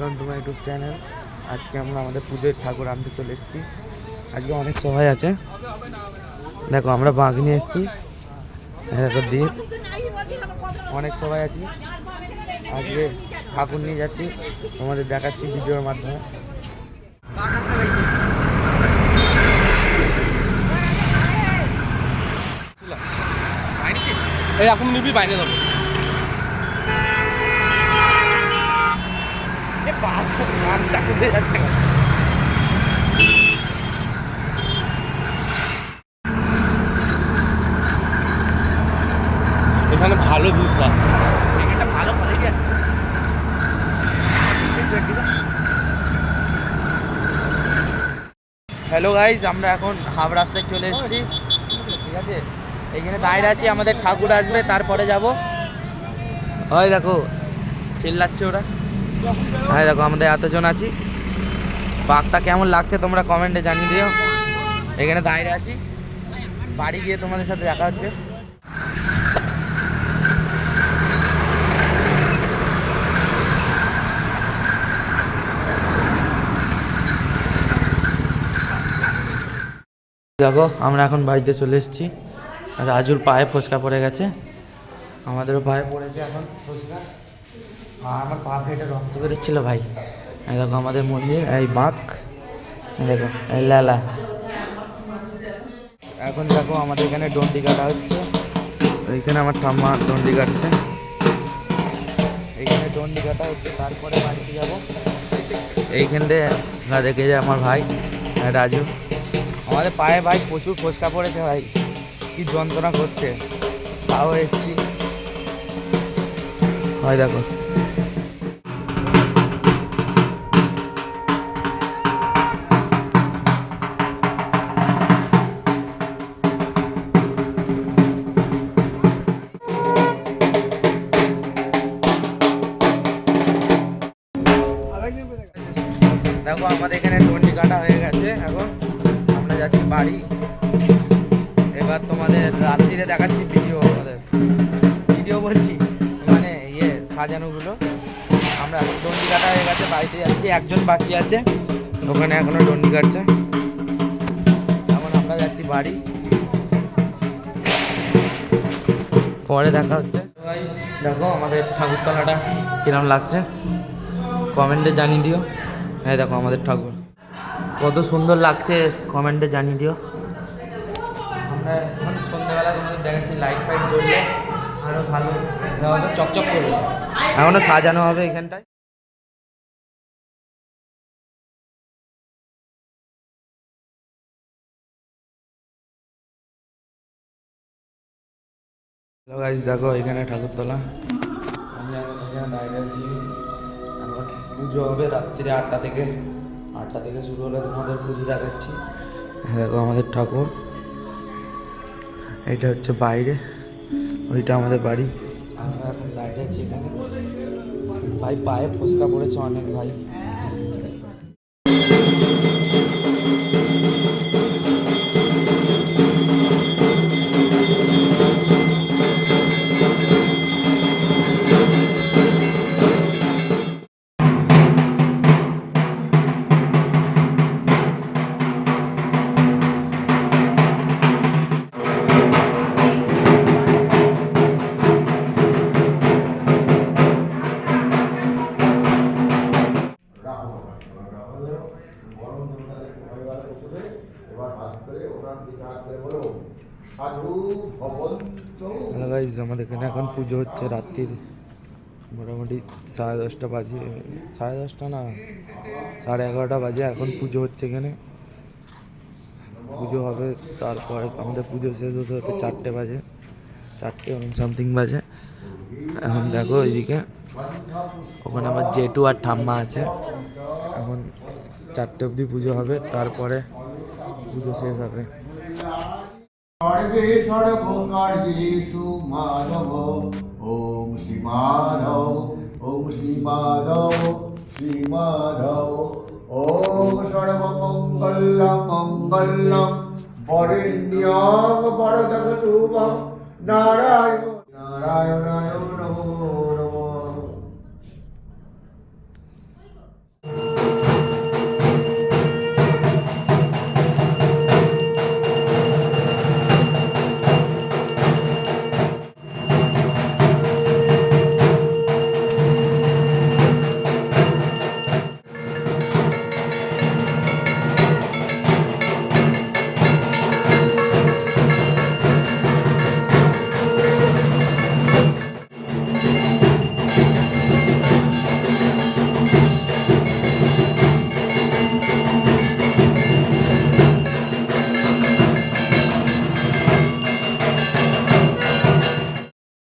Welcome to my YouTube channel. আজকে আমরা আমাদের পুজোর ঠাকুর আনতে চলে এসেছি। আজকে অনেক সবাই আছে, দেখো আমরা বাঁক নিয়ে এসেছি, দেখো দ্বীপ, অনেক সবাই আছি। আজকে ঠাকুর নিয়ে যাচ্ছি, তোমাদের দেখাচ্ছি ভিডিওর মাধ্যমে। এখন নিবি বাইরে যাবো। এখানে ভালো ভিউ পাওয়া, একটা ভালো কোয়ালিটি আছে। হ্যালো গাইজ, আমরা এখন হাফ রাস্তায় চলে এসেছি, ঠিক আছে। এইখানে দাঁড়িয়ে আছি, আমাদের ঠাকুর আসবে তারপরে যাব। হয় দেখো চিল্লাচ্ছে ওরা। হ্যাঁ দেখো আমাদের এতজন আছি। বাঘটা কেমন লাগছে তোমরা কমেন্টে জানিয়ে দিও। এখানে দাঁড়িয়ে আছি, বাড়ি গিয়ে তোমাদের সাথে দেখা হচ্ছে। দেখো আমরা এখন বাড়িতে চলে এসেছি। রাজুর পায়ে ফোসকা পড়ে গেছে, আমাদেরও পায়ে পড়েছে এখন ফোসকা। আর আমার পা ফেটে রক্ত বেরোচ্ছিল ভাই। এই দেখো আমাদের মন্দির, এই বাঁক, দেখো এই লালা। এখন দেখো আমাদের এখানে ডন্ডি কাটা হচ্ছে। এইখানে আমার ঠাম্মা ডন্ডি কাটছে, এইখানে ডন্ডি কাটা হচ্ছে, তারপরে বাড়িতে যাব। এইখান থেকে দেখে যায় আমার ভাই রাজু। আমাদের পায়ে ভাই প্রচুর ফোসকা পড়েছে ভাই, কি যন্ত্রণা করছে, তাও এসছি। হয় দেখো দেখো আমাদের এখানে ডন্ডি কাটা হয়ে গেছে। এখন আমরা যাচ্ছি বাড়ি। এবার তোমাদের রাত্রিরে দেখাচ্ছি ভিডিও, আমাদের ভিডিও বলছি মানে সাজানোগুলো। আমরা এখন ডন্ডি কাটা হয়ে গেছে, বাড়িতে যাচ্ছি। একজন বাকি আছে, ওখানে এখনো ডন্ডি কাটছে। এখন আমরা যাচ্ছি বাড়ি, পরে দেখা হচ্ছে। দেখো আমাদের ঠাকুরতলাটা কিরম লাগছে কমেন্টে জানিয়ে দিও। হ্যাঁ দেখো আমাদের ঠাকুর কত সুন্দর লাগছে, কমেন্টে জানিয়ে দিও। আমরা এখন সন্ধ্যেবেলা তোমাদের দেখাচ্ছি, লাইট ফাইট জ্বললে আরও ভালো চকচক করবে। এখনও সাজানো হবে এখানটায়। হ্যালো গাইস, দেখো এখানে ঠাকুরতলা, আমি এখন এখানে দাঁড়িয়ে আছি। এখন পুজো হবে রাত্রিরে 8টা থেকে, 8টা থেকে শুরু হলে তোমাদের পুজো দেখাচ্ছি। দেখো আমাদের ঠাকুর, এটা হচ্ছে বাইরে, ওইটা আমাদের বাড়ি। আমরা এখন দাঁড়িয়ে আছি এখানে। ভাই পায়ে ফোসকা পড়েছে অনেক ভাই। হ্যালো গাইস, আমাদের এখানে এখন পুজো হচ্ছে রাত্রির মোটামুটি 10:30 বাজে, 10:30 না 11:30 বাজে। এখন পুজো হচ্ছে এখানে, পুজো হবে। তারপরে আমাদের পুজো শেষ হতে হতে 4টে বাজে, 4টে সামথিং বাজে। এখন দেখো এইদিকে, ওখানে আমার জেঠু আর ঠাম্মা আছে। এখন 4টে অবধি পুজো হবে, তারপরে পুজো শেষ হবে। সর্বেষু মাধব, ওম শ্রী মাধব, ওম শ্রী মাধব, শ্রী মাধব। ওম সর্বমঙ্গলং মঙ্গলং বরেণ্যং বরদং শুভং নারায়ণ নারায়ণায় নমো নমঃ।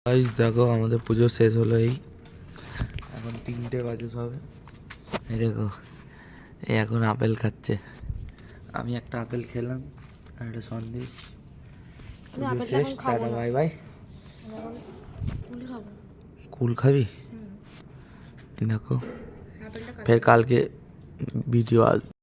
গাইস দেখো আমাদের পুজো শেষ হলো, এই এখন 3টে বাজে সবে। এই দেখো এই এখন আপেল খাচ্ছে, আমি একটা আপেল খেলাম আর একটা সন্দেশ। পুজো শেষ, টাটা বাই বাই। কুল খাবি? দেখো ফের কালকে ভিডিও আসবে।